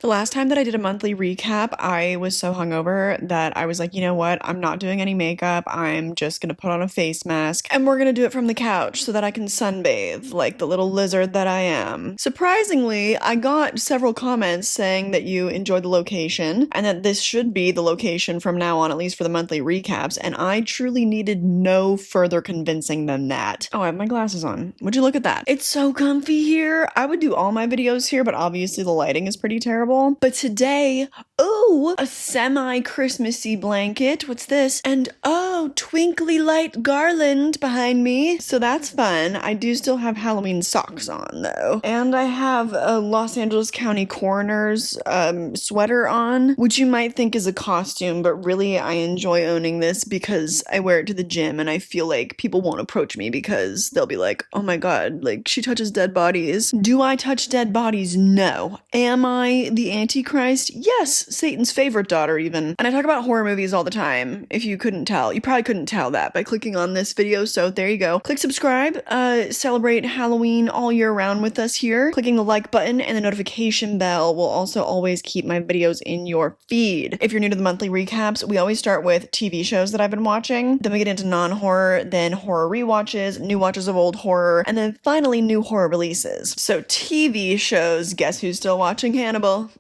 The last time that I did a monthly recap, I was so hungover that I was like, you know what? I'm not doing any makeup. I'm just gonna put on a face mask and we're gonna do it from the couch so that I can sunbathe like the little lizard that I am. Surprisingly, I got several comments saying that you enjoyed the location and that this should be the location from now on, at least for the monthly recaps, and I truly needed no further convincing than that. Oh, I have my glasses on. Would you look at that? It's so comfy here. I would do all my videos here, but obviously the lighting is pretty terrible. But today, oh, a semi-Christmassy blanket. What's this? And oh, twinkly light garland behind me. So that's fun. I do still have Halloween socks on though. And I have a Los Angeles County Coroner's sweater on, which you might think is a costume, but really I enjoy owning this because I wear it to the gym and I feel like people won't approach me because they'll be like, oh my god, like she touches dead bodies. Do I touch dead bodies? No. Am I the Antichrist? Yes, Satan's favorite daughter even. And I talk about horror movies all the time, if you couldn't tell. You probably couldn't tell that by clicking on this video, so there you go. Click subscribe, celebrate Halloween all year round with us here. Clicking the like button and the notification bell will also always keep my videos in your feed. If you're new to the monthly recaps, we always start with TV shows that I've been watching, then we get into non-horror, then horror rewatches, new watches of old horror, and then finally new horror releases. So TV shows, guess who's still watching Hannibal?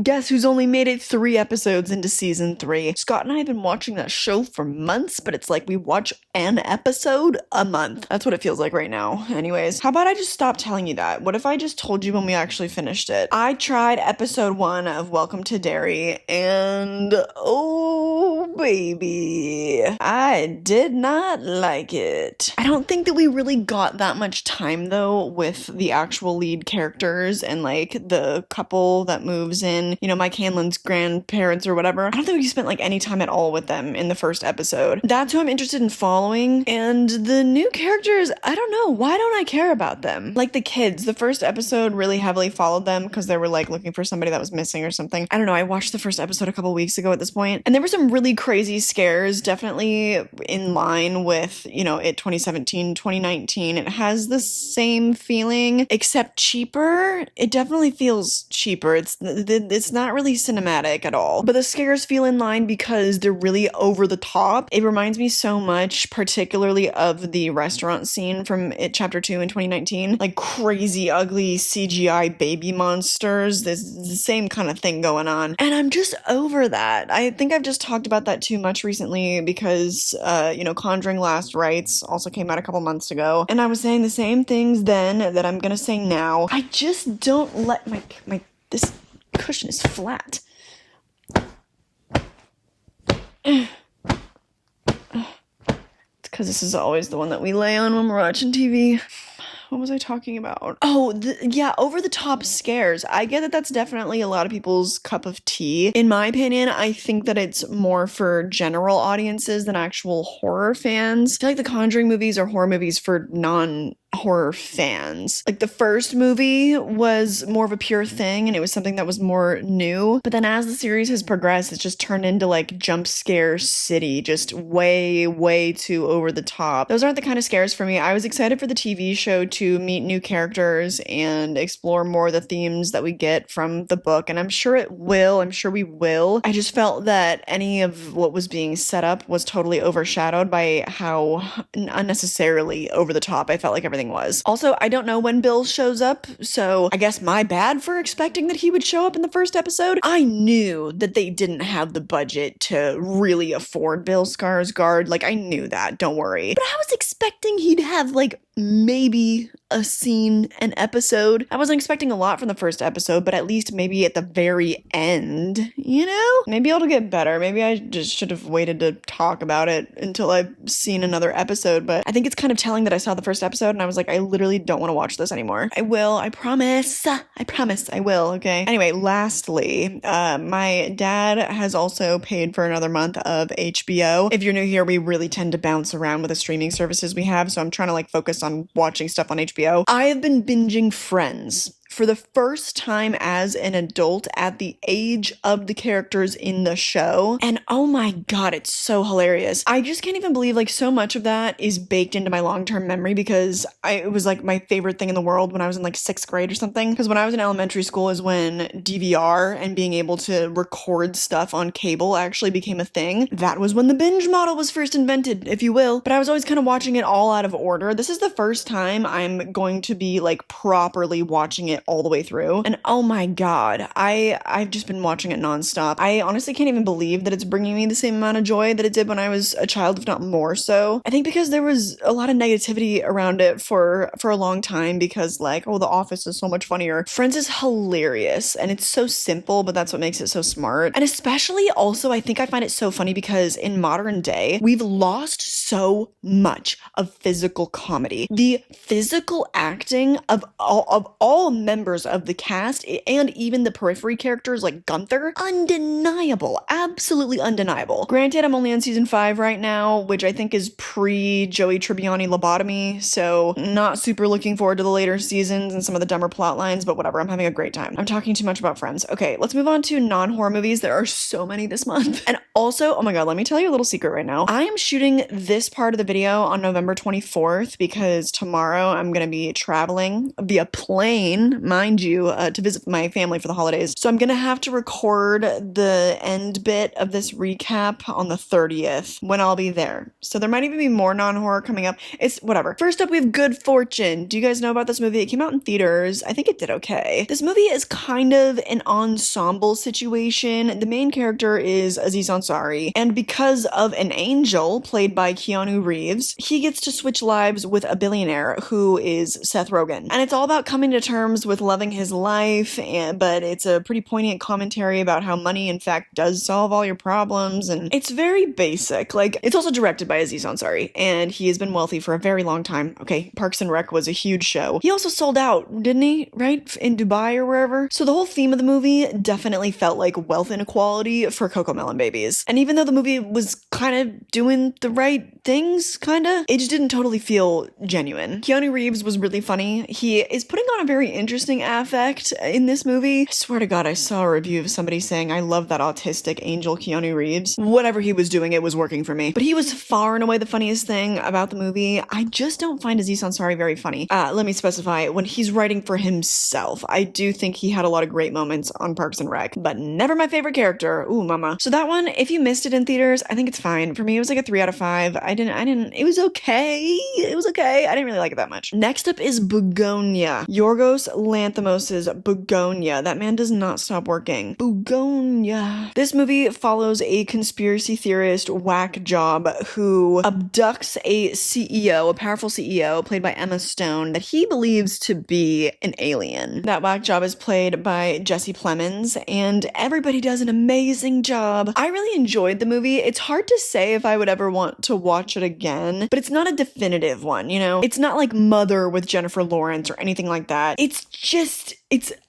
Guess who's only made it 3 episodes into season 3? Scott and I have been watching that show for months, but it's like we watch an episode a month. That's what it feels like right now. Anyways, how about I just stop telling you that? What if I just told you when we actually finished it? I tried episode 1 of Welcome to Derry, and oh baby, I did not like it. I don't think that we really got that much time though with the actual lead characters and like the couple that moves in, you know, Mike Hanlon's grandparents or whatever. I don't think we spent like any time at all with them in the first episode. That's who I'm interested in following. And the new characters, I don't know. Why don't I care about them? Like the kids, the first episode really heavily followed them because they were like looking for somebody that was missing or something. I don't know. I watched the first episode a couple weeks ago at this point, and there were some really crazy scares, definitely in line with, you know, it 2017, 2019. It has the same feeling, except cheaper. It definitely feels cheaper. It's not really cinematic at all, but the scares feel in line because they're really over the top. It reminds me so much, particularly of the restaurant scene from It Chapter 2 in 2019, like crazy ugly CGI baby monsters. There's the same kind of thing going on, and I'm just over that. I think I've just talked about that too much recently because, you know, Conjuring Last Rites also came out a couple months ago, and I was saying the same things then that I'm gonna say now. I just don't let this cushion is flat. It's because this is always the one that we lay on when we're watching TV. What was I talking about? Oh, yeah, over-the-top scares. I get that that's definitely a lot of people's cup of tea. In my opinion, I think that it's more for general audiences than actual horror fans. I feel like the Conjuring movies are horror movies for non-horror fans. Like the first movie was more of a pure thing and it was something that was more new, but then as the series has progressed, it's just turned into like jump scare city, just way too over the top. Those aren't the kind of scares for me. I was excited for the TV show to meet new characters and explore more of the themes that we get from the book, and I'm sure it will. I'm sure we will. I just felt that any of what was being set up was totally overshadowed by how unnecessarily over the top I felt like everything was. Also, I don't know when Bill shows up, so I guess my bad for expecting that he would show up in the first episode. I knew that they didn't have the budget to really afford Bill Skarsgård. Like, I knew that, don't worry. But I was expecting he'd have, like, maybe a scene, an episode. I wasn't expecting a lot from the first episode, but at least maybe at the very end, you know? Maybe it'll get better. Maybe I just should have waited to talk about it until I've seen another episode, but I think it's kind of telling that I saw the first episode and I was like, I literally don't want to watch this anymore. I will, I promise. I promise I will, okay? Anyway, lastly, my dad has also paid for another month of HBO. If you're new here, we really tend to bounce around with the streaming services we have, so I'm trying to like focus on watching stuff on HBO. I have been binging Friends. for the first time as an adult at the age of the characters in the show. And oh my god, it's so hilarious. I just can't even believe like so much of that is baked into my long-term memory because it was like my favorite thing in the world when I was in like 6th grade or something. Because when I was in elementary school is when DVR and being able to record stuff on cable actually became a thing. That was when the binge model was first invented, if you will. But I was always kind of watching it all out of order. This is the first time I'm going to be like properly watching it all the way through. And oh my god, I've just been watching it nonstop. I honestly can't even believe that it's bringing me the same amount of joy that it did when I was a child, if not more so. I think because there was a lot of negativity around it for a long time because like, oh, The Office is so much funnier. Friends is hilarious and it's so simple, but that's what makes it so smart. And especially also, I think I find it so funny because in modern day, we've lost so much of physical comedy. The physical acting of all members of the cast and even the periphery characters like Gunther, undeniable, absolutely undeniable. Granted, I'm only on season 5 right now, which I think is pre-Joey Tribbiani lobotomy, so not super looking forward to the later seasons and some of the dumber plot lines, but whatever, I'm having a great time. I'm talking too much about Friends. Okay, let's move on to non-horror movies. There are so many this month. And also, oh my god, let me tell you a little secret right now. I am shooting this part of the video on November 24th because tomorrow I'm gonna be traveling via plane, mind you, to visit my family for the holidays. So I'm gonna have to record the end bit of this recap on the 30th when I'll be there. So there might even be more non-horror coming up. It's whatever. First up, we have Good Fortune. Do you guys know about this movie? It came out in theaters. I think it did okay. This movie is kind of an ensemble situation. The main character is Aziz Ansari, and because of an angel played by Keanu Reeves, he gets to switch lives with a billionaire who is Seth Rogen. And it's all about coming to terms with loving his life, but it's a pretty poignant commentary about how money in fact does solve all your problems, and it's very basic. Like, it's also directed by Aziz Ansari, and he has been wealthy for a very long time. Okay, Parks and Rec was a huge show. He also sold out, didn't he? Right? In Dubai or wherever. So the whole theme of the movie definitely felt like wealth inequality for Cocomelon babies. And even though the movie was kind of doing the right things, kinda, it just didn't totally feel genuine. Keanu Reeves was really funny. He is putting on a very interesting affect in this movie. I swear to god, I saw a review of somebody saying, I love that autistic angel Keanu Reeves. Whatever he was doing, it was working for me. But he was far and away the funniest thing about the movie. I just don't find Aziz Ansari very funny. Let me specify, when he's writing for himself, I do think he had a lot of great moments on Parks and Rec, but never my favorite character. Ooh, mama. So that one, if you missed it in theaters, I think it's fine. For me, it was like a 3 out of 5. It was okay. It was okay. I didn't really like it that much. Next up is Bugonia. Yorgos Lanthimos' Bugonia. That man does not stop working. Bugonia. This movie follows a conspiracy theorist whack job who abducts a CEO, a powerful CEO, played by Emma Stone, that he believes to be an alien. That whack job is played by Jesse Plemons, and everybody does an amazing job. I really enjoyed the movie. It's hard to say if I would ever want to watch it again, but it's not a definitive one, you know? It's not like Mother with Jennifer Lawrence or anything like that. It's just,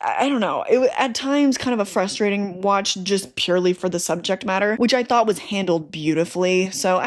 I don't know, it was at times kind of a frustrating watch just purely for the subject matter, which I thought was handled beautifully. So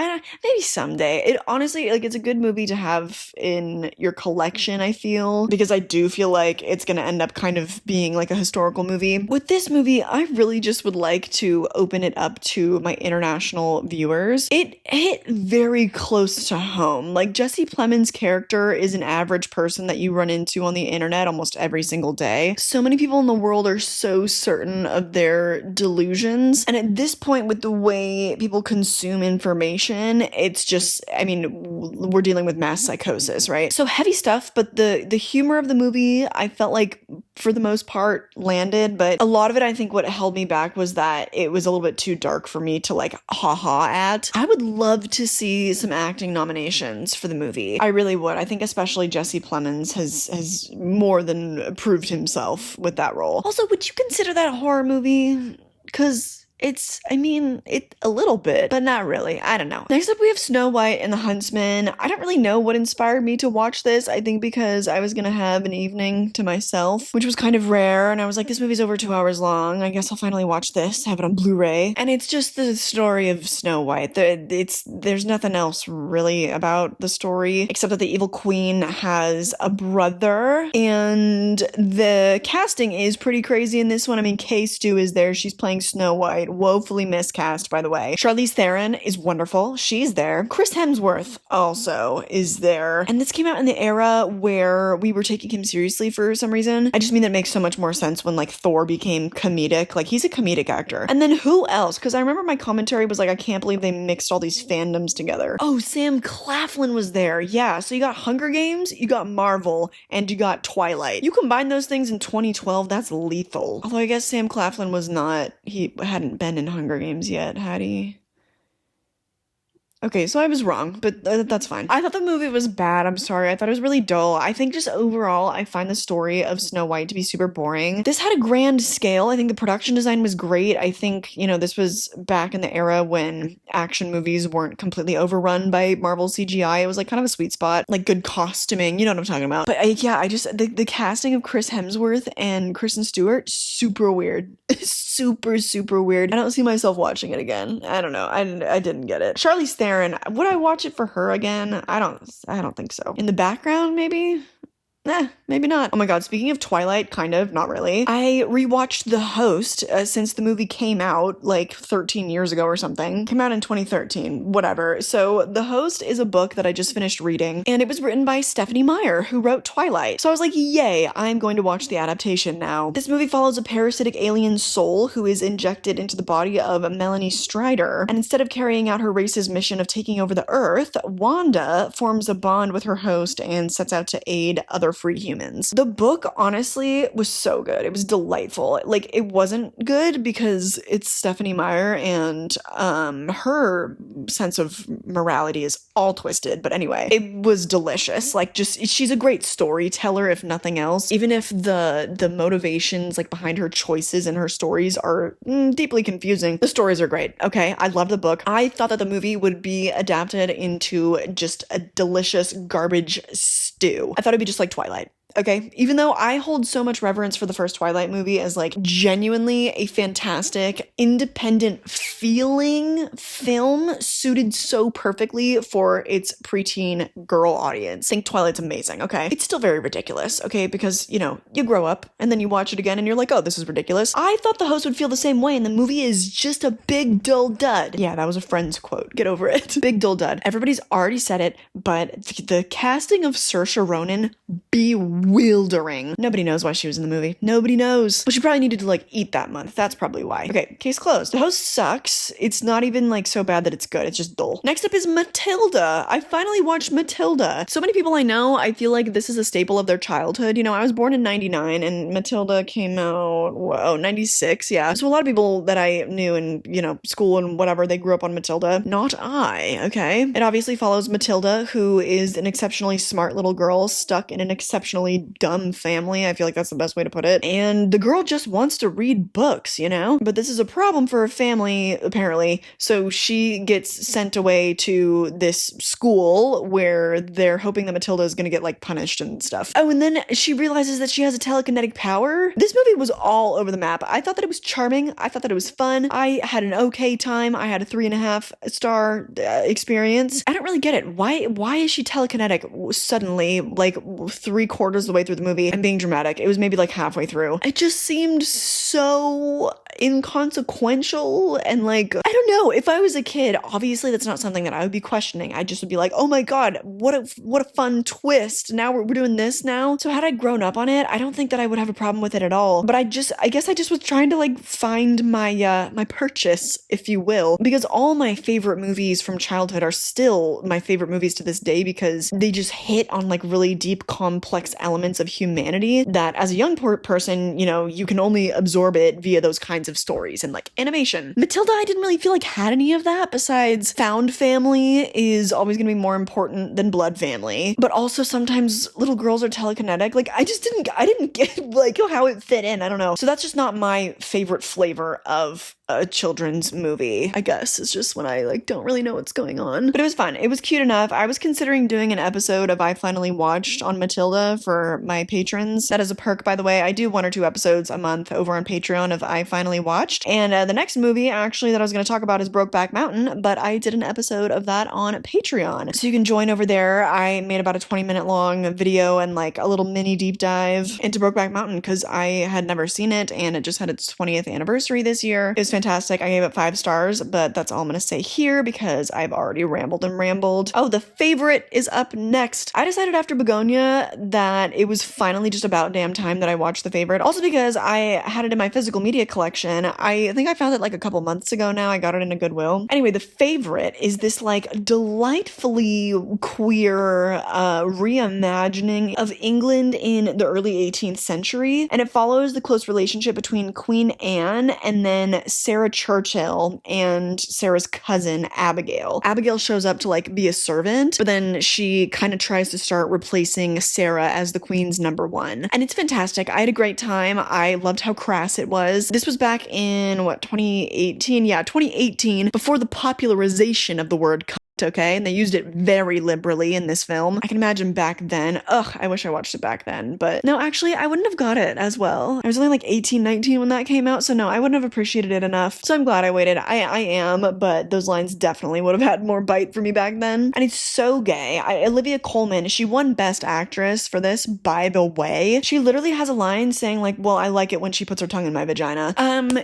maybe someday. It honestly, like, it's a good movie to have in your collection, I feel, because I do feel like it's gonna end up kind of being like a historical movie. With this movie, I really just would like to open it up to my international viewers. It hit very close to home. Like, Jesse Plemons' character is an average person that you run into on the internet almost every single day. So many people in the world are so certain of their delusions. And at this point, with the way people consume information, it's just, I mean, we're dealing with mass psychosis, right? So heavy stuff, but the humor of the movie, I felt like, for the most part, landed. But a lot of it, I think what held me back was that it was a little bit too dark for me to like ha-ha at. I would love to see some acting nominations for the movie. I really would. I think especially Jesse Plemons has more than proved himself with that role. Also, would you consider that a horror movie? Because I mean, it a little bit, but not really. I don't know. Next up, we have Snow White and the Huntsman. I don't really know what inspired me to watch this. I think because I was gonna have an evening to myself, which was kind of rare, and I was like, this movie's over 2 hours long. I guess I'll finally watch this, have it on Blu-ray. And it's just the story of Snow White. There's nothing else really about the story except that the evil queen has a brother, and the casting is pretty crazy in this one. I mean, Kay Stu is there. She's playing Snow White. Woefully miscast, by the way. Charlize Theron is wonderful. She's there. Chris Hemsworth also is there. And this came out in the era where we were taking him seriously for some reason. I just mean that makes so much more sense when like Thor became comedic. Like he's a comedic actor. And then who else? Because I remember my commentary was like, I can't believe they mixed all these fandoms together. Oh, Sam Claflin was there. Yeah. So you got Hunger Games, you got Marvel, and you got Twilight. You combine those things in 2012, that's lethal. Although I guess Sam Claflin was not, he hadn't been in Hunger Games yet, had he? Okay, so I was wrong, but that's fine. I thought the movie was bad. I'm sorry. I thought it was really dull. I think just overall, I find the story of Snow White to be super boring. This had a grand scale. I think the production design was great. I think, you know, this was back in the era when action movies weren't completely overrun by Marvel CGI. It was like kind of a sweet spot, like good costuming. You know what I'm talking about. But the casting of Chris Hemsworth and Kristen Stewart, super weird. Super weird. I don't see myself watching it again. I don't know. I didn't get it. Charlize Theron, would I watch it for her again? I don't think so. In the background, maybe? Maybe not. Oh my god, speaking of Twilight, kind of, not really. I rewatched The Host since the movie came out like 13 years ago or something. Came out in 2013, whatever. So The Host is a book that I just finished reading, and it was written by Stephanie Meyer, who wrote Twilight. So I was like, yay, I'm going to watch the adaptation now. This movie follows a parasitic alien soul who is injected into the body of Melanie Strider, and instead of carrying out her race's mission of taking over the Earth, Wanda forms a bond with her host and sets out to aid other free humans. The book, honestly, was so good. It was delightful. Like, it wasn't good because it's Stephanie Meyer and her sense of morality is all twisted. But anyway, it was delicious. Like, just, she's a great storyteller, if nothing else. Even if the motivations, like, behind her choices and her stories are deeply confusing, the stories are great. Okay, I love the book. I thought that the movie would be adapted into just a delicious garbage stew. I thought it'd be just like Twilight. Okay, even though I hold so much reverence for the first Twilight movie as like genuinely a fantastic, independent feeling film suited so perfectly for its preteen girl audience. I think Twilight's amazing, okay? It's still very ridiculous, okay? Because, you know, you grow up and then you watch it again and you're like, oh, this is ridiculous. I thought the host would feel the same way and the movie is just a big dull dud. Yeah, that was a Friends quote. Get over it. Big dull dud. Everybody's already said it, but the casting of Saoirse Ronan, bewildering. Nobody knows why she was in the movie. Nobody knows. But she probably needed to like eat that month. That's probably why. Okay, case closed. The host sucks. It's not even like so bad that it's good. It's just dull. Next up is Matilda. I finally watched Matilda. So many people I know, I feel like this is a staple of their childhood. You know, I was born in 99 and Matilda came out, 96. Yeah. So a lot of people that I knew in, you know, school and whatever, they grew up on Matilda. Not I, okay? It obviously follows Matilda, who is an exceptionally smart little girl stuck in an exceptionally dumb family. I feel like that's the best way to put it. And the girl just wants to read books, you know? But this is a problem for her family, apparently. So she gets sent away to this school where they're hoping that Matilda is gonna get like punished and stuff. Oh, and then she realizes that she has a telekinetic power. This movie was all over the map. I thought that it was charming. I thought that it was fun. I had an okay time. I had a 3.5-star experience. I don't really get it. Why is she telekinetic suddenly, like 3/4 of the way through the movie? I'm being dramatic. It was maybe like halfway through. It just seemed so inconsequential and like, I don't know. If I was a kid, obviously that's not something that I would be questioning. I just would be like, oh my god, what a fun twist. Now we're doing this now. So had I grown up on it, I don't think that I would have a problem with it at all. But I guess I just was trying to like find my my purchase, if you will, because all my favorite movies from childhood are still my favorite movies to this day because they just hit on like really deep, complex elements of humanity that as a young person, you know, you can only absorb it via those kinds of stories and like animation. Matilda, I didn't really feel like had any of that, besides found family is always going to be more important than blood family. But also sometimes little girls are telekinetic. Like I didn't get like how it fit in. I don't know. So that's just not my favorite flavor of a children's movie, I guess. It's just when I like don't really know what's going on. But it was fun. It was cute enough. I was considering doing an episode of I Finally Watched on Matilda for my patrons. That is a perk, by the way. I do 1 or 2 episodes a month over on Patreon of I Finally Watched. And the next movie actually that I was going to talk about is Brokeback Mountain, but I did an episode of that on Patreon. So you can join over there. I made about a 20-minute long video and like a little mini deep dive into Brokeback Mountain because I had never seen it and it just had its 20th anniversary this year. It was fantastic. I gave it 5 stars, but that's all I'm going to say here because I've already rambled. Oh, the favorite is up next. I decided after Bugonia that it was finally just about damn time that I watched the favorite. Also because I had it in my physical media collection. I think I found it like a couple months ago now. I got it in a Goodwill. Anyway, the favorite is this like delightfully queer reimagining of England in the early 18th century. And it follows the close relationship between Queen Anne and then Sarah Churchill and Sarah's cousin Abigail. Abigail shows up to like be a servant, but then she kind of tries to start replacing Sarah as the queen's number 1. And it's fantastic. I had a great time. I loved how crass it was. This was back in 2018? Yeah, 2018, before the popularization of the word cunt, okay? And they used it very liberally in this film. I can imagine back then. Ugh, I wish I watched it back then. But no, actually, I wouldn't have got it as well. I was only like 18, 19 when that came out, so no, I wouldn't have appreciated it enough. So I'm glad I waited. I am, but those lines definitely would have had more bite for me back then. And it's so gay. Olivia Colman, she won Best Actress for this, by the way. She literally has a line saying like, well, I like it when she puts her tongue in my vagina.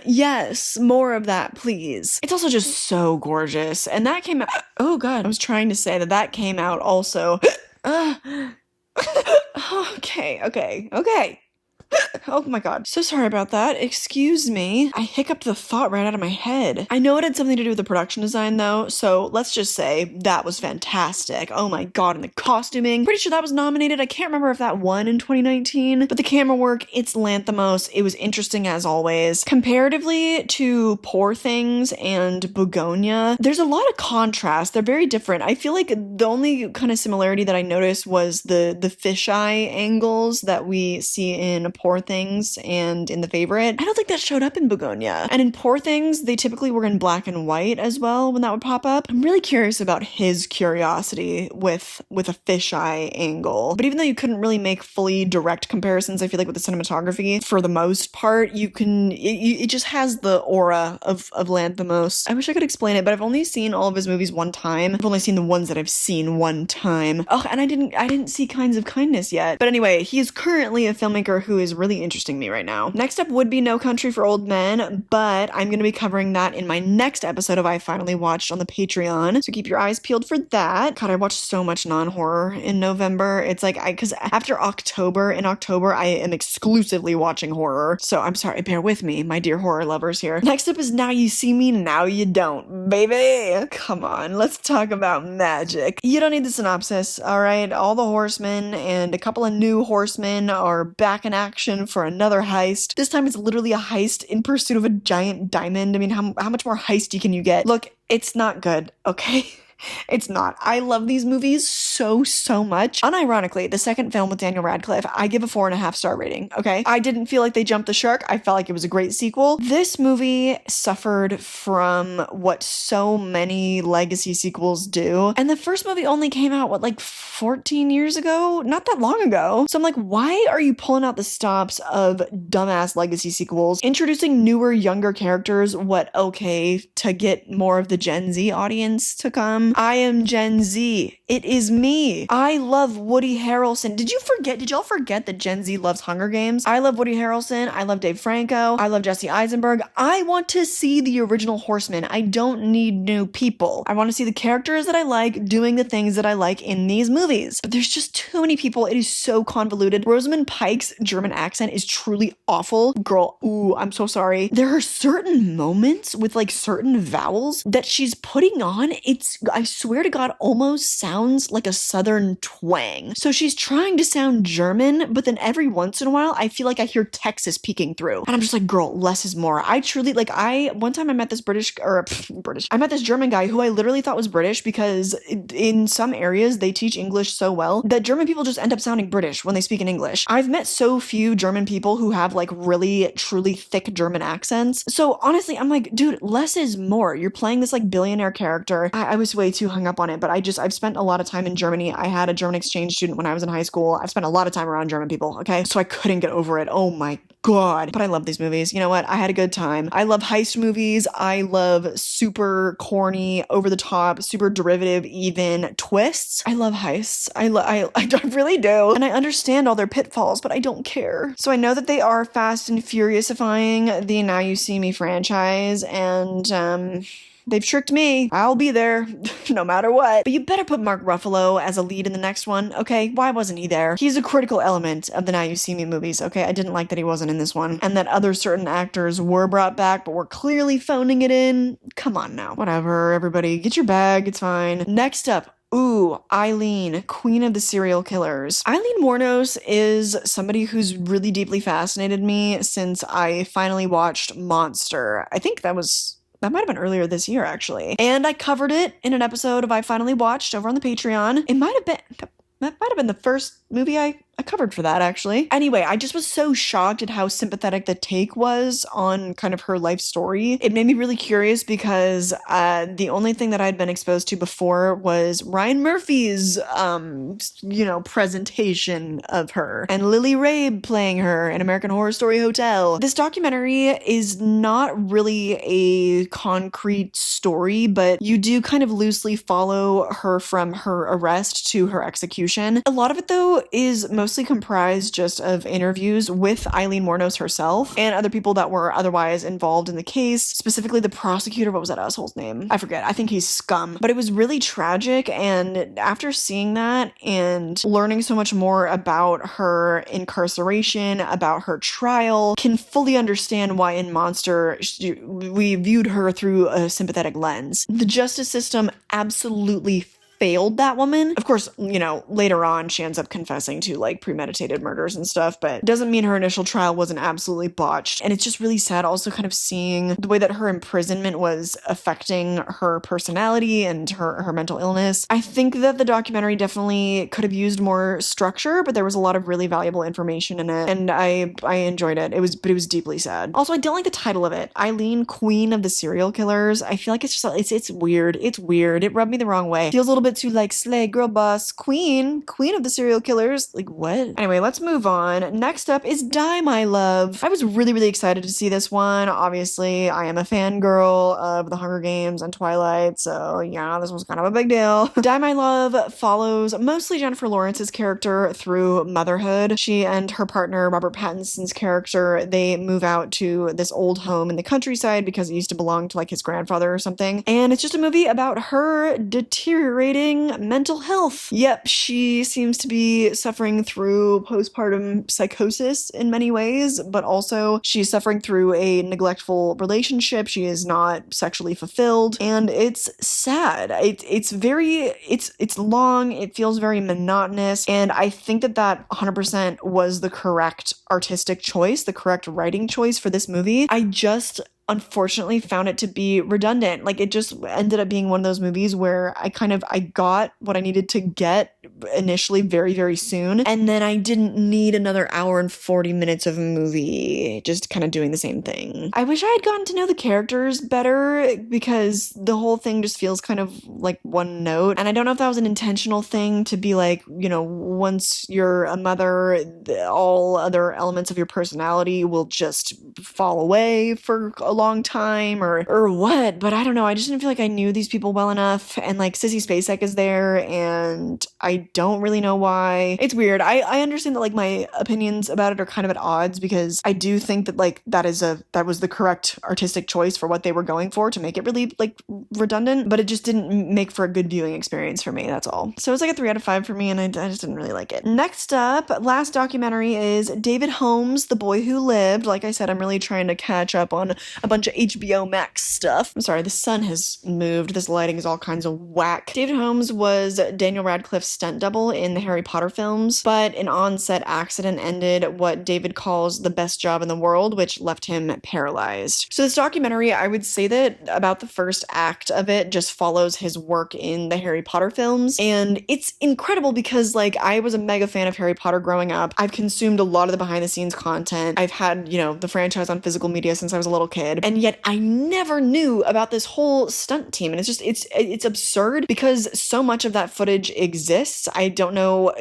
Yes, more of that, please. It's also just so gorgeous. And that came out, oh God, I was trying to say that came out also. Okay. Oh my God. So sorry about that. Excuse me. I hiccuped the thought right out of my head. I know it had something to do with the production design though, so let's just say that was fantastic. Oh my God, and the costuming. Pretty sure that was nominated. I can't remember if that won in 2019, but the camera work, it's Lanthimos. It was interesting as always. Comparatively to Poor Things and Bugonia, there's a lot of contrast. They're very different. I feel like the only kind of similarity that I noticed was the fisheye angles that we see in Poor Things and in The Favorite. I don't think that showed up in Bugonia. And in Poor Things, they typically were in black and white as well when that would pop up. I'm really curious about his curiosity with a fisheye angle. But even though you couldn't really make fully direct comparisons, I feel like with the cinematography, for the most part, you can, it just has the aura of Lanthimos. I wish I could explain it, but I've only seen all of his movies one time. I've only seen the ones that I've seen one time. Oh, and I didn't see Kinds of Kindness yet. But anyway, he is currently a filmmaker who is really interesting me right now. Next up would be No Country for Old Men, but I'm going to be covering that in my next episode of I Finally Watched on the Patreon, so keep your eyes peeled for that. God, I watched so much non-horror in November. It's like, because after in October, I am exclusively watching horror, so I'm sorry, bear with me, my dear horror lovers here. Next up is Now You See Me, Now You Don't, baby! Come on, let's talk about magic. You don't need the synopsis, alright? All the horsemen and a couple of new horsemen are back in action for another heist. This time it's literally a heist in pursuit of a giant diamond. I mean, how much more heisty can you get? Look, it's not good, okay? It's not. I love these movies so much. Unironically, the second film with Daniel Radcliffe, I give a 4.5-star rating, okay? I didn't feel like they jumped the shark. I felt like it was a great sequel. This movie suffered from what so many legacy sequels do. And the first movie only came out, like 14 years ago? Not that long ago. So I'm like, why are you pulling out the stops of dumbass legacy sequels? Introducing newer, younger characters, okay, to get more of the Gen Z audience to come. I am Gen Z. It is me. I love Woody Harrelson. Did y'all forget that Gen Z loves Hunger Games? I love Woody Harrelson. I love Dave Franco. I love Jesse Eisenberg. I want to see the original Horsemen. I don't need new people. I want to see the characters that I like doing the things that I like in these movies. But there's just too many people. It is so convoluted. Rosamund Pike's German accent is truly awful. Girl, ooh, I'm so sorry. There are certain moments with like certain vowels that she's putting on. I swear to God, almost sounds like a southern twang. So she's trying to sound German, but then every once in a while, I feel like I hear Texas peeking through. And I'm just like, girl, less is more. I truly, like, one time I met this I met this German guy who I literally thought was British because in some areas they teach English so well that German people just end up sounding British when they speak in English. I've met so few German people who have like really, truly thick German accents. So honestly, I'm like, dude, less is more. You're playing this like billionaire character. I was way too hung up on it, but I've spent a lot of time in Germany. I had a German exchange student when I was in high school. I've spent a lot of time around German people, okay? So I couldn't get over it. Oh my God. But I love these movies. You know what? I had a good time. I love heist movies. I love super corny, over the top, super derivative, even twists. I love heists. I really do. And I understand all their pitfalls, but I don't care. So I know that they are fast and furiousifying the Now You See Me franchise, and they've tricked me. I'll be there no matter what. But you better put Mark Ruffalo as a lead in the next one, okay? Why wasn't he there? He's a critical element of the Now You See Me movies, okay? I didn't like that he wasn't in this one. And that other certain actors were brought back, but were clearly phoning it in. Come on now. Whatever, everybody. Get your bag. It's fine. Next up, ooh, Eileen, Queen of the Serial Killers. Eileen Wuornos is somebody who's really deeply fascinated me since I finally watched Monster. I think that might have been earlier this year, actually. And I covered it in an episode of I Finally Watched over on the Patreon. That might have been the first movie I covered for that, actually. Anyway, I just was so shocked at how sympathetic the take was on kind of her life story. It made me really curious because the only thing that I'd been exposed to before was Ryan Murphy's, presentation of her, and Lily Rabe playing her in American Horror Story Hotel. This documentary is not really a concrete story, but you do kind of loosely follow her from her arrest to her execution. A lot of it, though, is mostly comprised just of interviews with Eileen Wuornos herself and other people that were otherwise involved in the case, specifically the prosecutor. What was that asshole's name? I forget. I think he's Scum. But it was really tragic, and after seeing that and learning so much more about her incarceration, about her trial, can fully understand why in Monster we viewed her through a sympathetic lens. The justice system absolutely failed that woman. Of course, later on she ends up confessing to like premeditated murders and stuff, but doesn't mean her initial trial wasn't absolutely botched. And it's just really sad also kind of seeing the way that her imprisonment was affecting her personality and her mental illness. I think that the documentary definitely could have used more structure, but there was a lot of really valuable information in it, and I enjoyed it. It was deeply sad. Also, I don't like the title of it. Eileen, Queen of the Serial Killers. I feel like it's just it's weird. It's weird. It rubbed me the wrong way. Feels a little bit too like slay girl boss queen of the serial killers. Like what? Anyway, let's move on. Next up is Die My Love. I was really, really excited to see this one. Obviously, I am a fangirl of The Hunger Games and Twilight, so yeah, this was kind of a big deal. Die My Love follows mostly Jennifer Lawrence's character through motherhood. She and her partner, Robert Pattinson's character, they move out to this old home in the countryside because it used to belong to like his grandfather or something. And it's just a movie about her deteriorating mental health. Yep, she seems to be suffering through postpartum psychosis in many ways, but also she's suffering through a neglectful relationship. She is not sexually fulfilled, and it's sad. It's long, it feels very monotonous, and I think that 100% was the correct artistic choice, the correct writing choice for this movie. I just unfortunately found it to be redundant. Like it just ended up being one of those movies where I got what I needed to get initially very, very soon. And then I didn't need another hour and 40 minutes of a movie just kind of doing the same thing. I wish I had gotten to know the characters better because the whole thing just feels kind of like one note. And I don't know if that was an intentional thing to be like, once you're a mother, all other elements of your personality will just fall away for a long time or what, but I don't know. I just didn't feel like I knew these people well enough, and like Sissy Spacek is there and I don't really know why. It's weird. I understand that like my opinions about it are kind of at odds because I do think that like that was the correct artistic choice for what they were going for to make it really like redundant, but it just didn't make for a good viewing experience for me, that's all. So it's like a 3 out of 5 for me, and I just didn't really like it. Next up, last documentary is David Holmes' The Boy Who Lived. Like I said, I'm really trying to catch up on a bunch of HBO Max stuff. I'm sorry, the sun has moved. This lighting is all kinds of whack. David Holmes was Daniel Radcliffe's stunt double in the Harry Potter films, but an on-set accident ended what David calls the best job in the world, which left him paralyzed. So this documentary, I would say that about the first act of it just follows his work in the Harry Potter films, and it's incredible because, like, I was a mega fan of Harry Potter growing up. I've consumed a lot of the behind-the-scenes content. I've had, you know, the franchise on physical media since I was a little kid, and yet I never knew about this whole stunt team, and it's just, it's absurd because so much of that footage exists. I don't know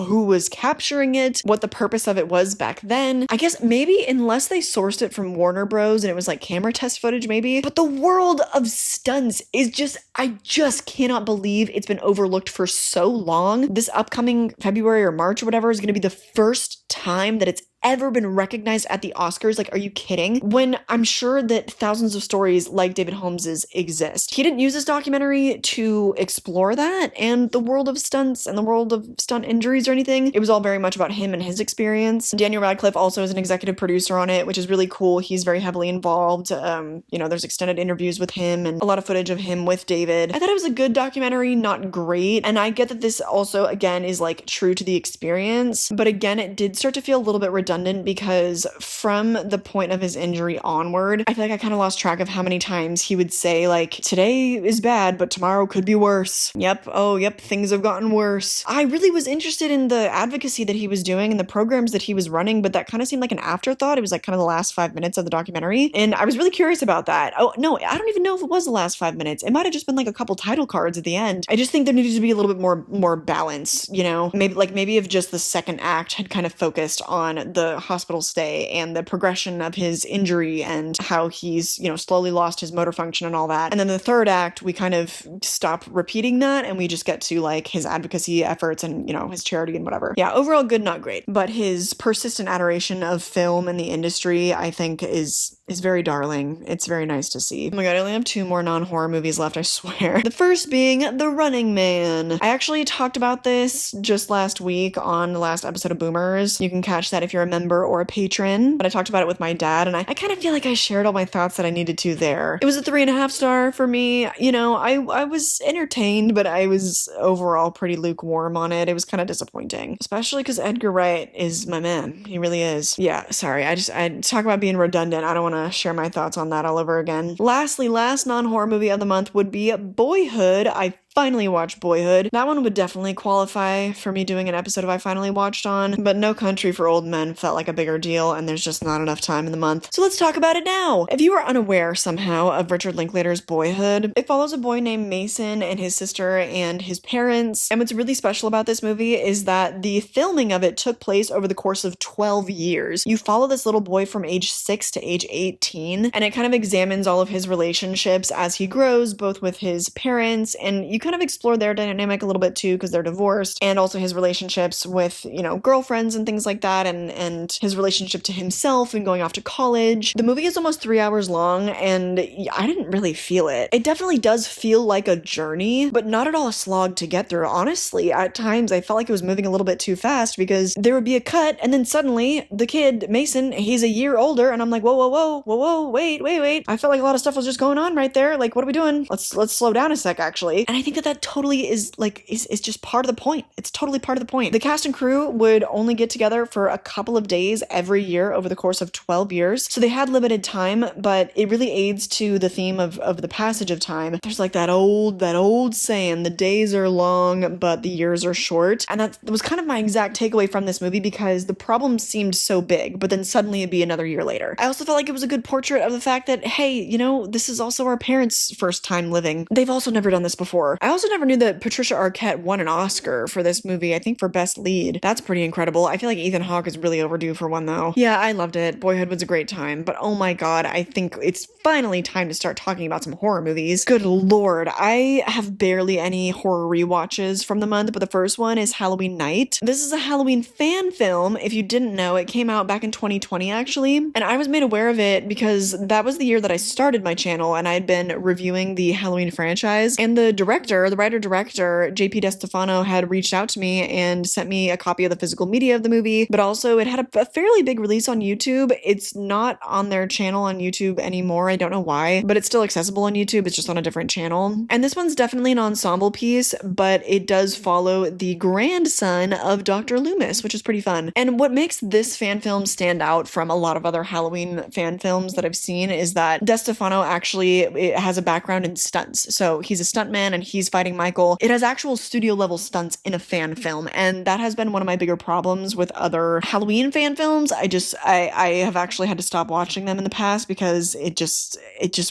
who was capturing it, what the purpose of it was back then. I guess maybe unless they sourced it from Warner Bros. And it was like camera test footage maybe, but the world of stunts is just, I just cannot believe it's been overlooked for so long. This upcoming February or March or whatever is going to be the first time that it's ever been recognized at the Oscars. Like, are you kidding? When I'm sure that thousands of stories like David Holmes's exist. He didn't use this documentary to explore that and the world of stunts and the world of stunt injuries or anything. It was all very much about him and his experience. Daniel Radcliffe also is an executive producer on it, which is really cool. He's very heavily involved. You know, there's extended interviews with him and a lot of footage of him with David. I thought it was a good documentary, not great. And I get that this also, again, is like true to the experience. But again, it did start to feel a little bit redundant because from the point of his injury onward, I feel like I kind of lost track of how many times he would say, like, today is bad, but tomorrow could be worse. Yep. Oh, yep. Things have gotten worse. I really was interested in the advocacy that he was doing and the programs that he was running, but that kind of seemed like an afterthought. It was like kind of the last 5 minutes of the documentary. And I was really curious about that. Oh, no, I don't even know if it was the last 5 minutes. It might have just been like a couple title cards at the end. I just think there needed to be a little bit more balance, you know? Maybe if just the second act had kind of focused on the hospital stay and the progression of his injury and how he's, you know, slowly lost his motor function and all that. And then the third act, we kind of stop repeating that and we just get to like his advocacy efforts and, you know, his charity and whatever. Yeah, overall good, not great. But his persistent adoration of film and the industry, I think is very darling. It's very nice to see. Oh my god, I only have 2 more non-horror movies left, I swear. The first being The Running Man. I actually talked about this just last week on the last episode of Boomers. You can catch that if you're a member or a patron, but I talked about it with my dad and I kind of feel like I shared all my thoughts that I needed to there. It was a 3.5 star for me. You know, I was entertained, but I was overall pretty lukewarm on it. It was kind of disappointing, especially because Edgar Wright is my man. He really is. Yeah, sorry. I talk about being redundant. I don't want to share my thoughts on that all over again. Lastly, last non-horror movie of the month would be Boyhood. I finally watched Boyhood. That one would definitely qualify for me doing an episode of I Finally Watched on, but No Country for Old Men felt like a bigger deal and there's just not enough time in the month. So let's talk about it now. If you are unaware somehow of Richard Linklater's Boyhood, it follows a boy named Mason and his sister and his parents. And what's really special about this movie is that the filming of it took place over the course of 12 years. You follow this little boy from age 6 to age 18, and it kind of examines all of his relationships as he grows, both with his parents, and you kind of explore their dynamic a little bit too because they're divorced, and also his relationships with, you know, girlfriends and things like that, and his relationship to himself and going off to college. The movie is almost 3 hours long and I didn't really feel it. It definitely does feel like a journey, but not at all a slog to get through. Honestly, at times I felt like it was moving a little bit too fast because there would be a cut and then suddenly the kid, Mason, he's a year older and I'm like, whoa, wait. I felt like a lot of stuff was just going on right there. Like, what are we doing? Let's slow down a sec, actually. And I think that totally is just part of the point. It's totally part of the point. The cast and crew would only get together for a couple of days every year over the course of 12 years. So they had limited time, but it really aids to the theme of the passage of time. There's like that old saying, the days are long, but the years are short. And that was kind of my exact takeaway from this movie because the problem seemed so big, but then suddenly it'd be another year later. I also felt like it was a good portrait of the fact that, hey, you know, this is also our parents' first time living. They've also never done this before. I also never knew that Patricia Arquette won an Oscar for this movie, I think for Best Lead. That's pretty incredible. I feel like Ethan Hawke is really overdue for one, though. Yeah, I loved it. Boyhood was a great time, but oh my god, I think it's finally time to start talking about some horror movies. Good lord, I have barely any horror rewatches from the month, but the first one is Halloween Night. This is a Halloween fan film. If you didn't know, it came out back in 2020, actually, and I was made aware of it because that was the year that I started my channel, and I had been reviewing the Halloween franchise, and the director the writer-director, JP DeStefano, had reached out to me and sent me a copy of the physical media of the movie, but also it had a fairly big release on YouTube. It's not on their channel on YouTube anymore. I don't know why, but it's still accessible on YouTube. It's just on a different channel. And this one's definitely an ensemble piece, but it does follow the grandson of Dr. Loomis, which is pretty fun. And what makes this fan film stand out from a lot of other Halloween fan films that I've seen is that DeStefano actually has a background in stunts. So he's a stuntman and he's fighting Michael. It has actual studio level stunts in a fan film, and that has been one of my bigger problems with other Halloween fan films. I have actually had to stop watching them in the past because it just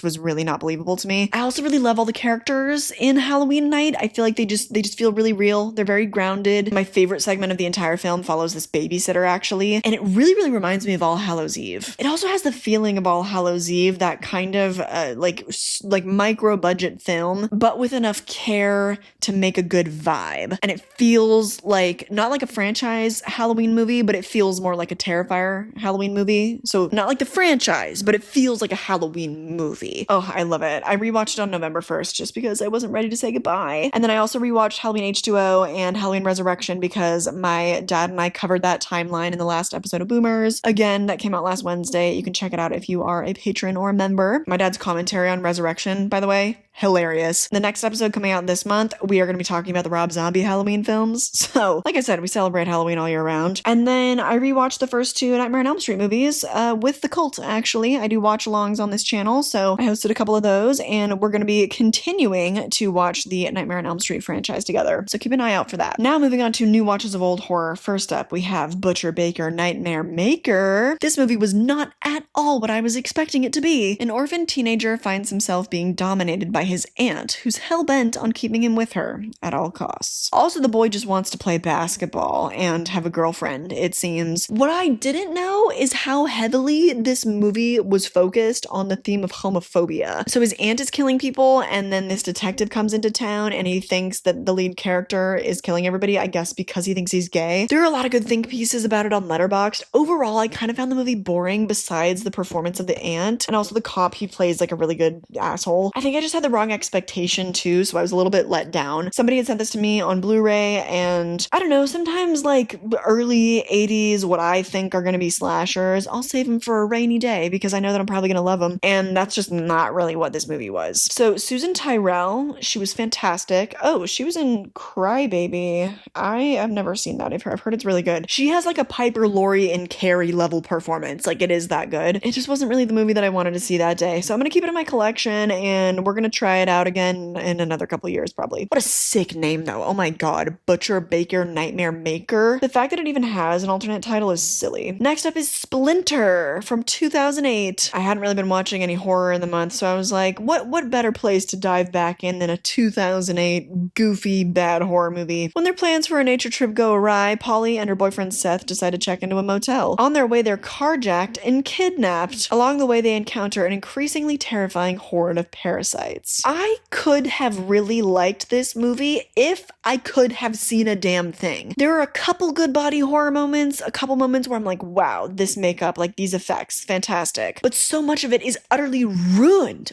was really not believable to me. I also really love all the characters in Halloween Night. I feel like they just feel really real. They're very grounded. My favorite segment of the entire film follows this babysitter actually, and it really reminds me of All Hallows Eve. It also has the feeling of All Hallows Eve, that kind of like micro budget film, but with enough care to make a good vibe. And it feels like not like a franchise Halloween movie, but it feels more like a Terrifier Halloween movie. So not like the franchise, but it feels like a Halloween movie. Oh, I love it. I rewatched it on November 1st just because I wasn't ready to say goodbye. And then I also rewatched Halloween H2O and Halloween Resurrection because my dad and I covered that timeline in the last episode of Boomers. Again, that came out last Wednesday. You can check it out if you are a patron or a member. My dad's commentary on Resurrection, by the way, hilarious. The next episode coming out this month, we are going to be talking about the Rob Zombie Halloween films. So, like I said, we celebrate Halloween all year round. And then I rewatched the first two Nightmare on Elm Street movies with the cult, actually. I do watch-alongs on this channel, so I hosted a couple of those, and we're going to be continuing to watch the Nightmare on Elm Street franchise together. So keep an eye out for that. Now moving on to new watches of old horror. First up, we have Butcher Baker Nightmare Maker. This movie was not at all what I was expecting it to be. An orphan teenager finds himself being dominated by his aunt, who's hell-bent on keeping him with her at all costs. Also, the boy just wants to play basketball and have a girlfriend, it seems. What I didn't know is how heavily this movie was focused on the theme of homophobia. So his aunt is killing people, and then this detective comes into town, and he thinks that the lead character is killing everybody, I guess because he thinks he's gay. There are a lot of good think pieces about it on Letterboxd. Overall, I kind of found the movie boring besides the performance of the aunt, and also the cop, he plays like a really good asshole. I think I just had the wrong expectation too, so I was a little bit let down. Somebody had sent this to me on Blu-ray, and I don't know, sometimes like early 80s, what I think are going to be slashers, I'll save them for a rainy day because I know that I'm probably going to love them, and that's just not really what this movie was. So Susan Tyrrell, she was fantastic. Oh, she was in Crybaby. I have never seen that. I've heard it's really good. She has like a Piper Laurie and Carrie level performance. Like, it is that good. It just wasn't really the movie that I wanted to see that day. So I'm going to keep it in my collection, and we're going to try it out again in another couple years probably. What a sick name though. Oh my god. Butcher Baker Nightmare Maker. The fact that it even has an alternate title is silly. Next up is Splinter from 2008. I hadn't really been watching any horror in the month, so I was like, what better place to dive back in than a 2008 goofy bad horror movie? When their plans for a nature trip go awry, Polly and her boyfriend Seth decide to check into a motel. On their way, they're carjacked and kidnapped. Along the way, they encounter an increasingly terrifying horde of parasites. I could have really liked this movie if I could have seen a damn thing. There are a couple good body horror moments, a couple moments where I'm like, wow, this makeup, like these effects, fantastic. But so much of it is utterly ruined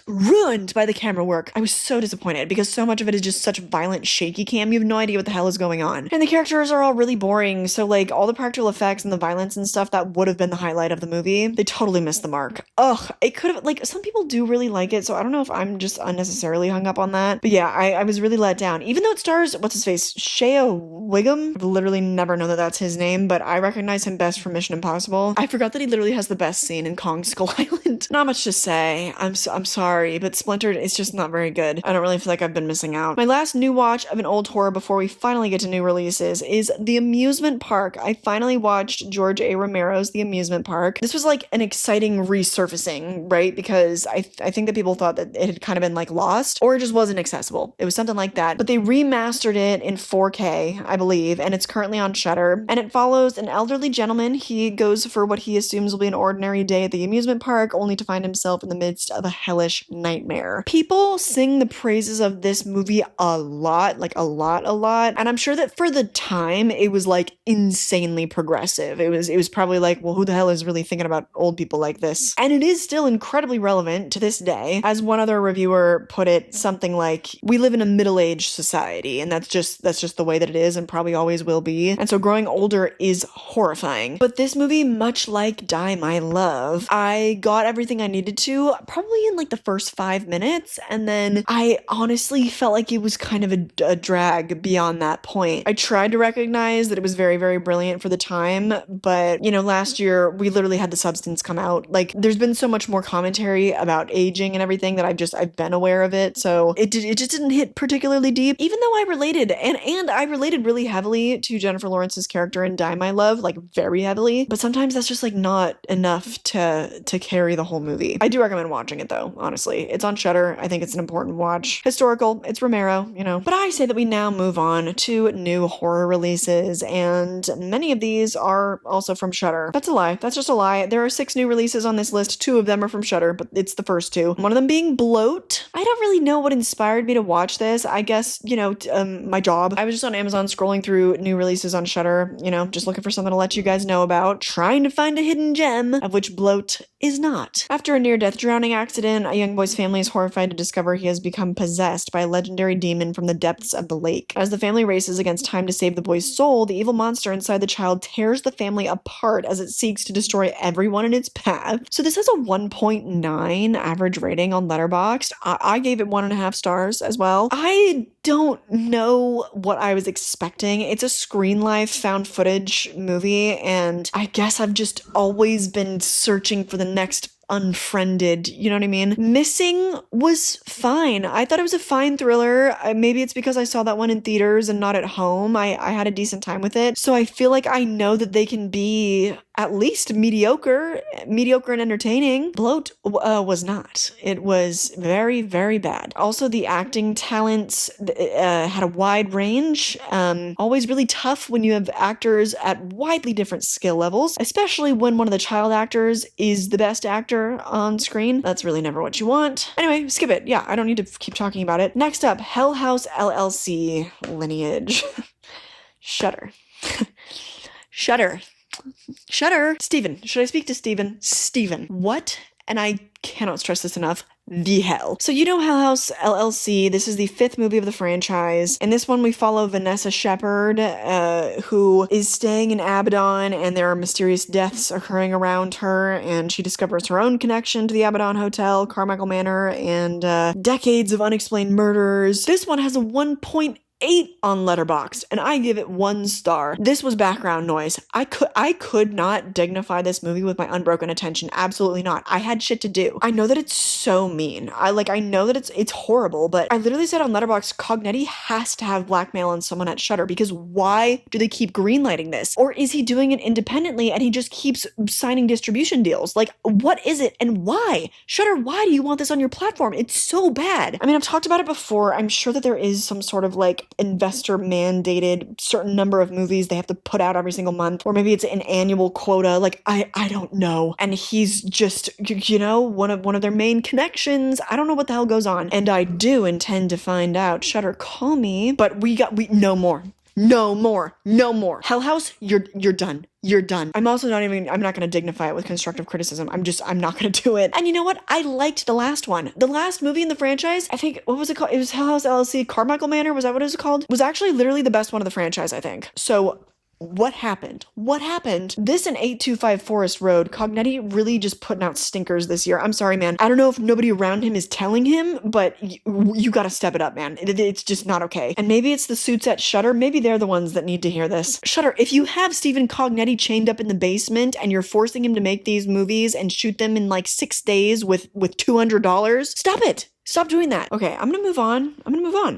by the camera work. I was so disappointed because so much of it is just such violent shaky cam. You have no idea what the hell is going on. And the characters are all really boring. So like all the practical effects and the violence and stuff, that would have been the highlight of the movie. They totally missed the mark. Ugh, it could have, like, some people do really like it, so I don't know if I'm just unnecessarily hung up on that. But yeah, I was really let down. Even though it stars, what's his face? Shea Wiggum? I've literally never known that that's his name, but I recognize him best from Mission Impossible. I forgot that he literally has the best scene in Kong Skull Island. Not much to say. I'm sorry, but Splinter is just not very good. I don't really feel like I've been missing out. My last new watch of an old horror before we finally get to new releases is The Amusement Park. I finally watched George A. Romero's The Amusement Park. This was like an exciting resurfacing, right? Because I think that people thought that it had kind of been like lost, or it just wasn't accessible. It was something like that. But they remastered it in 4K, I believe, and it's currently on Shudder. And it follows an elderly gentleman. He goes for what he assumes will be an ordinary day at the amusement park, only to find himself in the midst of a hellish nightmare. People sing the praises of this movie a lot, like a lot. And I'm sure that for the time, it was like insanely progressive. It was probably like, well, who the hell is really thinking about old people like this? And it is still incredibly relevant to this day. As one other reviewer put it something like, we live in a middle-aged society, and that's just the way that it is and probably always will be. And so growing older is horrifying. But this movie, much like Die My Love, I got everything I needed to probably in like the first 5 minutes, and then I honestly felt like it was kind of a drag beyond that point. I tried to recognize that it was very, very brilliant for the time, but you know, last year we literally had The Substance come out. Like, there's been so much more commentary about aging and everything that I've been aware of it, so it just didn't hit particularly deep, even though I related, and I related really heavily to Jennifer Lawrence's character in Die My Love, like very heavily, but sometimes that's just like not enough to carry the whole movie. I do recommend watching it though, honestly. It's on Shudder. I think it's an important watch. Historical, it's Romero, you know. But I say that we now move on to new horror releases, and many of these are also from Shudder. That's a lie. That's just a lie. There are 6 new releases on this list. 2 of them are from Shudder, but it's the first 2. One of them being Bloat. I don't really know what inspired me to watch this. I guess, you know, my job. I was just on Amazon scrolling through new releases on Shudder, you know, just looking for something to let you guys know about, trying to find a hidden gem, of which Bloat is not. After a near-death drowning accident, a young boy's family is horrified to discover he has become possessed by a legendary demon from the depths of the lake. As the family races against time to save the boy's soul, the evil monster inside the child tears the family apart as it seeks to destroy everyone in its path. So this has a 1.9 average rating on Letterboxd. I gave it 1.5 stars as well. I don't know what I was expecting. It's a Screen Life found footage movie, and I guess I've just always been searching for the next Unfriended, you know what I mean? Missing was fine. I thought it was a fine thriller. Maybe it's because I saw that one in theaters and not at home. I had a decent time with it. So I feel like I know that they can be at least mediocre and entertaining. Bloat was not. It was very, very bad. Also, the acting talents had a wide range. Always really tough when you have actors at widely different skill levels, especially when one of the child actors is the best actor on screen. That's really never what you want. Anyway, skip it. Yeah, I don't need to keep talking about it. Next up, Hell House LLC Lineage. Shudder. Shudder. Shudder. Steven. Should I speak to Steven? Steven. What? And I cannot stress this enough. The hell. So you know Hell House LLC, this is the 5th movie of the franchise. In this one we follow Vanessa Shepard, who is staying in Abaddon, and there are mysterious deaths occurring around her, and she discovers her own connection to the Abaddon Hotel, Carmichael Manor, and decades of unexplained murders. This one has a 1.8 on Letterboxd, and I give it 1 star. This was background noise. I could not dignify this movie with my unbroken attention. Absolutely not. I had shit to do. I know that it's so mean. I know that it's horrible, but I literally said on Letterboxd, Cognetti has to have blackmail on someone at Shudder, because why do they keep greenlighting this? Or is he doing it independently and he just keeps signing distribution deals? Like, what is it and why? Shudder, why do you want this on your platform? It's so bad. I mean, I've talked about it before. I'm sure that there is some sort of like investor mandated certain number of movies they have to put out every single month, or maybe it's an annual quota. Like, I don't know. And he's just, you know, one of their main connections. I don't know what the hell goes on, and I do intend to find out. Shudder, call me. But we no more. No more. Hell House, you're done. You're done. I'm not going to dignify it with constructive criticism. I'm not going to do it. And you know what? I liked the last one. The last movie in the franchise, I think, what was it called? It was Hell House LLC, Carmichael Manor. Was that what it was called? Was actually literally the best one of the franchise, I think. So what happened? This and 825 Forest Road, Cognetti really just putting out stinkers this year. I'm sorry, man. I don't know if nobody around him is telling him, but you gotta step it up, man. It's just not okay. And maybe it's the suits at Shudder. Maybe they're the ones that need to hear this. Shudder, if you have Stephen Cognetti chained up in the basement and you're forcing him to make these movies and shoot them in like 6 days with $200, stop it. Stop doing that. Okay, I'm gonna move on.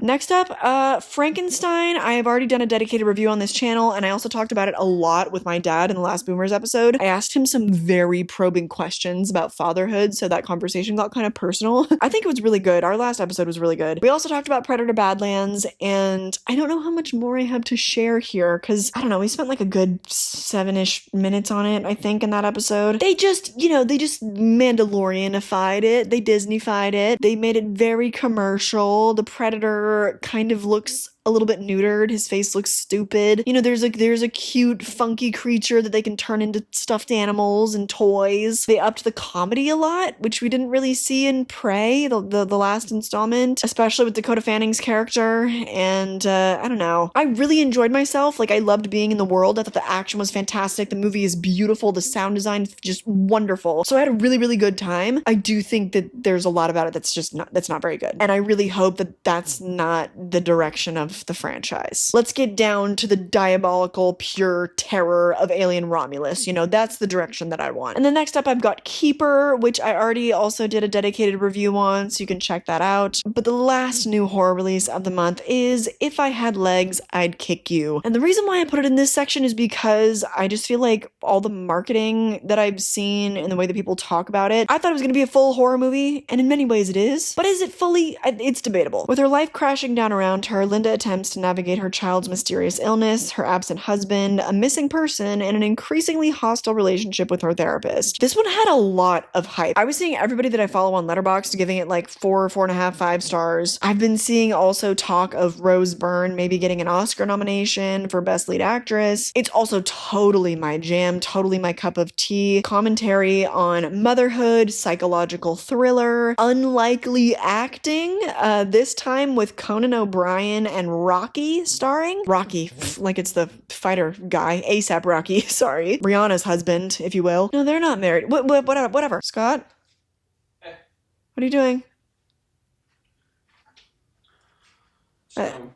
Next up, Frankenstein. I have already done a dedicated review on this channel, and I also talked about it a lot with my dad in the last Boomers episode. I asked him some very probing questions about fatherhood, so that conversation got kind of personal. I think it was really good. Our last episode was really good. We also talked about Predator Badlands, and I don't know how much more I have to share here, because, I don't know, we spent like a good 7-ish minutes on it, I think, in that episode. They just Mandalorianified it. They Disneyfied it. They made it very commercial. The Predator kind of looks a little bit neutered. His face looks stupid. You know, there's a cute, funky creature that they can turn into stuffed animals and toys. They upped the comedy a lot, which we didn't really see in Prey, the last installment, especially with Dakota Fanning's character. And I don't know. I really enjoyed myself. Like, I loved being in the world. I thought the action was fantastic. The movie is beautiful. The sound design just wonderful. So I had a really, really good time. I do think that there's a lot about it that's not very good. And I really hope that that's not the direction of the franchise. Let's get down to the diabolical, pure terror of Alien Romulus. You know, that's the direction that I want. And then next up, I've got Keeper, which I already also did a dedicated review on, so you can check that out. But the last new horror release of the month is If I Had Legs, I'd Kick You. And the reason why I put it in this section is because I just feel like all the marketing that I've seen and the way that people talk about it, I thought it was going to be a full horror movie, and in many ways it is. But is it fully? It's debatable. With her life crashing down around her, Linda attempts to navigate her child's mysterious illness, her absent husband, a missing person, and an increasingly hostile relationship with her therapist. This one had a lot of hype. I was seeing everybody that I follow on Letterboxd giving it like 4.5, 5 stars. I've been seeing also talk of Rose Byrne maybe getting an Oscar nomination for Best Lead Actress. It's also totally my jam, totally my cup of tea. Commentary on motherhood, psychological thriller, unlikely acting, this time with Conan O'Brien and Rocky starring. Rocky, like it's the fighter guy, A$AP Rocky, sorry. Rihanna's husband, if you will. No, they're not married. Whatever. Scott? Hey. What are you doing?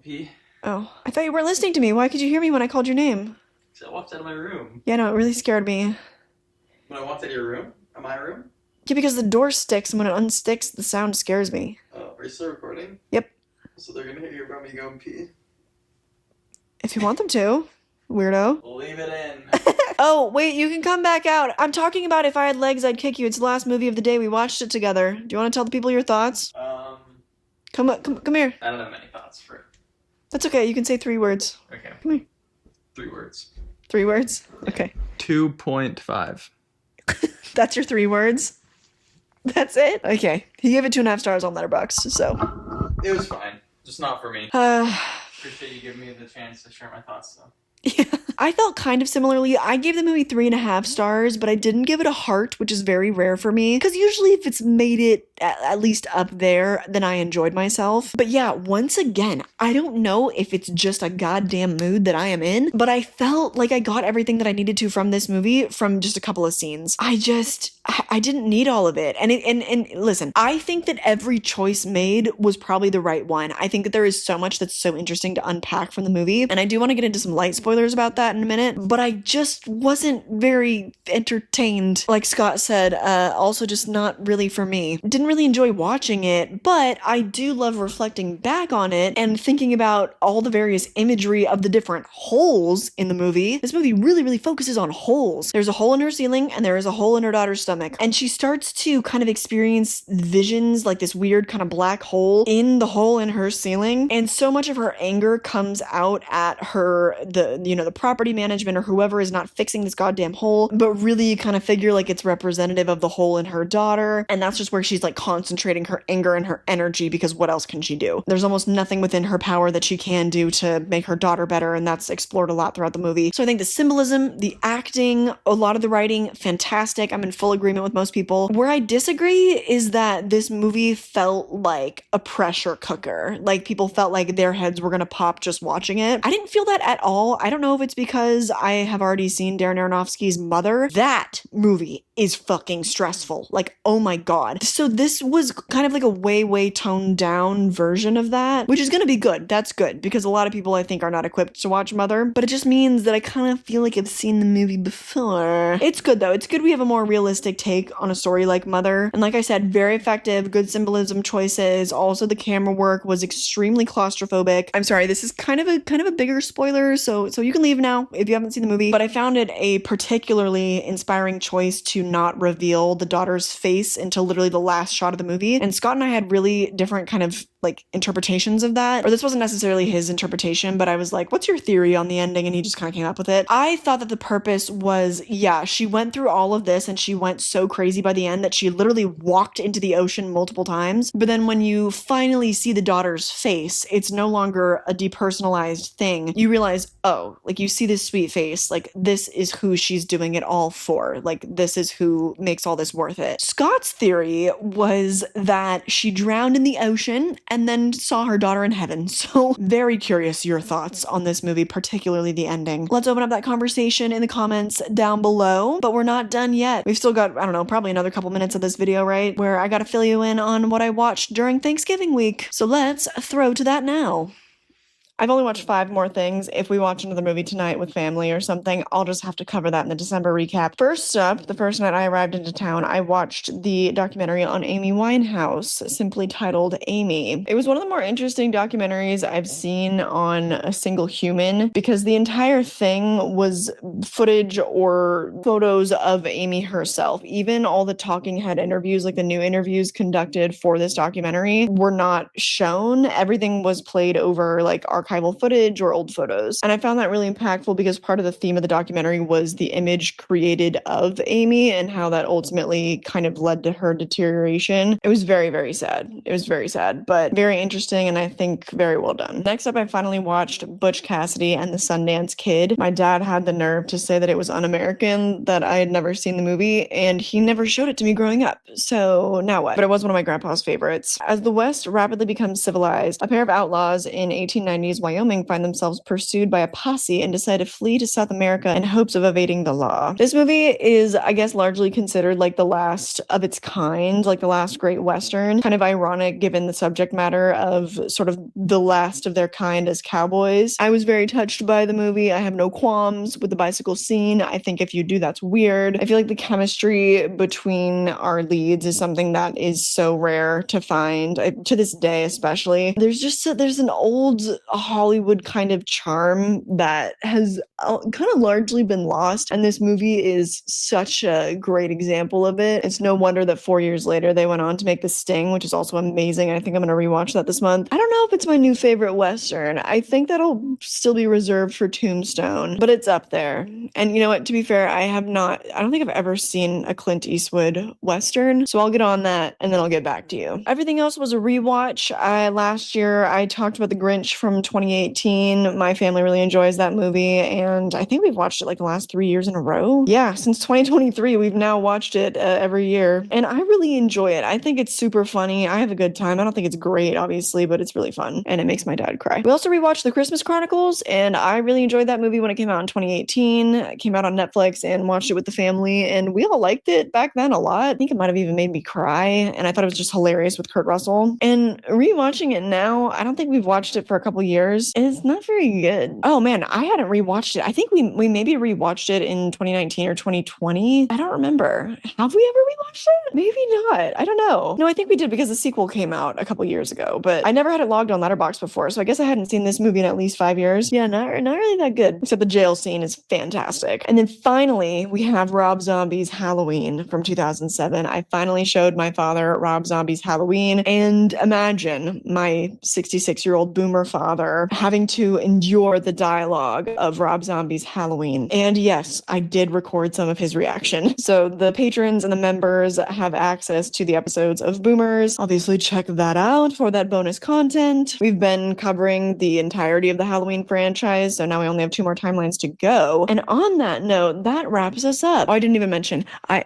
Pee. Oh, I thought you weren't listening to me. Why could you hear me when I called your name? So I walked out of my room. Yeah, no, it really scared me. When I walked out of your room? Of my room? Yeah, because the door sticks, and when it unsticks, the sound scares me. Oh, are you still recording? Yep. So they're gonna hear you about me going pee? If you want them to, weirdo. We'll leave it in. Oh, wait, you can come back out. I'm talking about If I Had Legs, I'd Kick You. It's the last movie of the day. We watched it together. Do you want to tell the people your thoughts? Come here. I don't have many thoughts for it. That's okay. You can say 3 words. Okay. Come here. 3 words. 3 words? Okay. 2.5. That's your 3 words? That's it? Okay. He gave it 2.5 stars on Letterboxd, so. It was fine. Just not for me. Appreciate you giving me the chance to share my thoughts, though. Yeah. I felt kind of similarly. I gave the movie 3.5 stars, but I didn't give it a heart, which is very rare for me. Because usually if it's made it at least up there, then I enjoyed myself. But yeah, once again, I don't know if it's just a goddamn mood that I am in, but I felt like I got everything that I needed to from this movie from just a couple of scenes. I didn't need all of it. And listen, I think that every choice made was probably the right one. I think that there is so much that's so interesting to unpack from the movie. And I do want to get into some light spoilers about that in a minute, but I just wasn't very entertained. Like Scott said, also just not really for me. Didn't really enjoy watching it, but I do love reflecting back on it and thinking about all the various imagery of the different holes in the movie. This movie really, really focuses on holes. There's a hole in her ceiling and there is a hole in her daughter's stomach. And she starts to kind of experience visions, like this weird kind of black hole in the hole in her ceiling. And so much of her anger comes out at her, the property management or whoever is not fixing this goddamn hole, but really you kind of figure like it's representative of the hole in her daughter. And that's just where she's like concentrating her anger and her energy, because what else can she do? There's almost nothing within her power that she can do to make her daughter better, and that's explored a lot throughout the movie. So I think the symbolism, the acting, a lot of the writing, fantastic. I'm in full agreement with most people. Where I disagree is that this movie felt like a pressure cooker. Like people felt like their heads were gonna pop just watching it. I didn't feel that at all. I don't know if it's because I have already seen Darren Aronofsky's Mother. That movie is fucking stressful. Like, oh my god. So this was kind of like a way toned down version of that, which is gonna be good. That's good, because a lot of people I think are not equipped to watch Mother, but it just means that I kind of feel like I've seen the movie before. It's good though. It's good we have a more realistic take on a story like Mother. And like I said, very effective, good symbolism choices. Also the camera work was extremely claustrophobic. I'm sorry, this is kind of a bigger spoiler, so you can leave now if you haven't seen the movie, but I found it a particularly inspiring choice to not reveal the daughter's face until literally the last shot of the movie. And Scott and I had really different kind of like interpretations of that, or this wasn't necessarily his interpretation, but I was like, what's your theory on the ending? And he just kind of came up with it. I thought that the purpose was, yeah, she went through all of this and she went so crazy by the end that she literally walked into the ocean multiple times. But then when you finally see the daughter's face, it's no longer a depersonalized thing. You realize, oh, like you see this sweet face, like this is who she's doing it all for. Like this is who makes all this worth it. Scott's theory was that she drowned in the ocean and then saw her daughter in heaven. So very curious your thoughts on this movie, particularly the ending. Let's open up that conversation in the comments down below, but we're not done yet. We've still got, I don't know, probably another couple minutes of this video, right? Where I gotta fill you in on what I watched during Thanksgiving week. So let's throw to that now. I've only watched 5 more things. If we watch another movie tonight with family or something, I'll just have to cover that in the December recap. First up, the first night I arrived into town, I watched the documentary on Amy Winehouse, simply titled Amy. It was one of the more interesting documentaries I've seen on a single human, because the entire thing was footage or photos of Amy herself. Even all the talking head interviews, like the new interviews conducted for this documentary, were not shown. Everything was played over like archival footage or old photos. And I found that really impactful because part of the theme of the documentary was the image created of Amy and how that ultimately kind of led to her deterioration. It was very, very sad. It was very sad, but very interesting and I think very well done. Next up, I finally watched Butch Cassidy and the Sundance Kid. My dad had the nerve to say that it was un-American, that I had never seen the movie, and he never showed it to me growing up. So now what? But it was one of my grandpa's favorites. As the West rapidly becomes civilized, a pair of outlaws in 1890s Wyoming find themselves pursued by a posse and decide to flee to South America in hopes of evading the law. This movie is, I guess, largely considered like the last of its kind, like the last great Western. Kind of ironic given the subject matter of sort of the last of their kind as cowboys. I was very touched by the movie. I have no qualms with the bicycle scene. I think if you do, that's weird. I feel like the chemistry between our leads is something that is so rare to find, to this day especially. There's an old Hollywood kind of charm that has kind of largely been lost, and this movie is such a great example of it. It's no wonder that 4 years later they went on to make The Sting, which is also amazing. I think I'm going to rewatch that this month. I don't know if it's my new favorite Western. I think that'll still be reserved for Tombstone, but it's up there. And you know what, to be fair, I don't think I've ever seen a Clint Eastwood Western, so I'll get on that and then I'll get back to you. Everything else was a rewatch. Last year I talked about The Grinch from 2018. My family really enjoys that movie, and I think we've watched it like the last 3 years in a row. Yeah, since 2023, we've now watched it every year, and I really enjoy it. I think it's super funny. I have a good time. I don't think it's great, obviously, but it's really fun, and it makes my dad cry. We also rewatched The Christmas Chronicles, and I really enjoyed that movie when it came out in 2018. It came out on Netflix and watched it with the family, and we all liked it back then a lot. I think it might have even made me cry, and I thought it was just hilarious with Kurt Russell. And rewatching it now, I don't think we've watched it for a couple years, and it's not very good. Oh man, I hadn't rewatched it. I think we maybe rewatched it in 2019 or 2020. I don't remember. Have we ever rewatched it? Maybe not. I don't know. No, I think we did because the sequel came out a couple years ago, but I never had it logged on Letterboxd before, so I guess I hadn't seen this movie in at least 5 years. Yeah, not really that good, except the jail scene is fantastic. And then finally, we have Rob Zombie's Halloween from 2007. I finally showed my father Rob Zombie's Halloween, and imagine my 66-year-old boomer father having to endure the dialogue of Rob Zombie's Halloween. And yes, I did record some of his reaction. So the patrons and the members have access to the episodes of Boomers. Obviously, check that out for that bonus content. We've been covering the entirety of the Halloween franchise, so now we only have 2 more timelines to go. And on that note, that wraps us up. Oh, I didn't even mention, I'm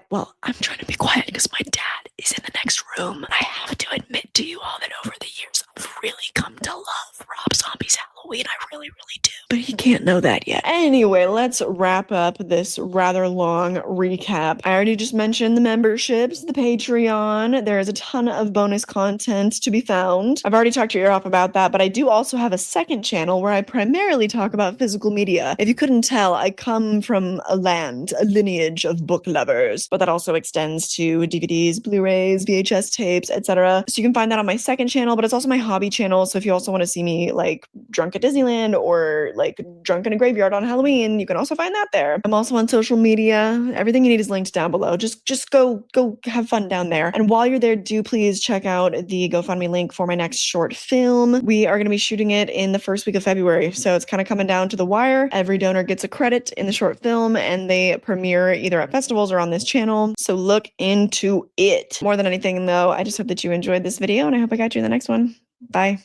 trying to be quiet because my dad is in the next room. I have to admit to you all that over the years, I've really come to love Rob Zombie's Halloween. I really, really do. But he can't know that yet. Anyway, let's wrap up this rather long recap. I already just mentioned the memberships, the Patreon. There is a ton of bonus content to be found. I've already talked your ear off about that, but I do also have a second channel where I primarily talk about physical media. If you couldn't tell, I come from a lineage of book lovers, but that also extends to DVDs, Blu-rays, VHS tapes, etc. So you can find that on my second channel, but it's also my hobby channel. So if you also want to see me like drunk at Disneyland or like drunk in a graveyard on Halloween. You can also find that there. I'm also on social media. Everything you need is linked down below. Just go have fun down there. And while you're there, do please check out the GoFundMe link for my next short film. We are going to be shooting it in the first week of February, so it's kind of coming down to the wire. Every donor gets a credit in the short film, and they premiere either at festivals or on this channel, so look into it. More than anything, though, I just hope that you enjoyed this video, and I hope I got you in the next one. Bye.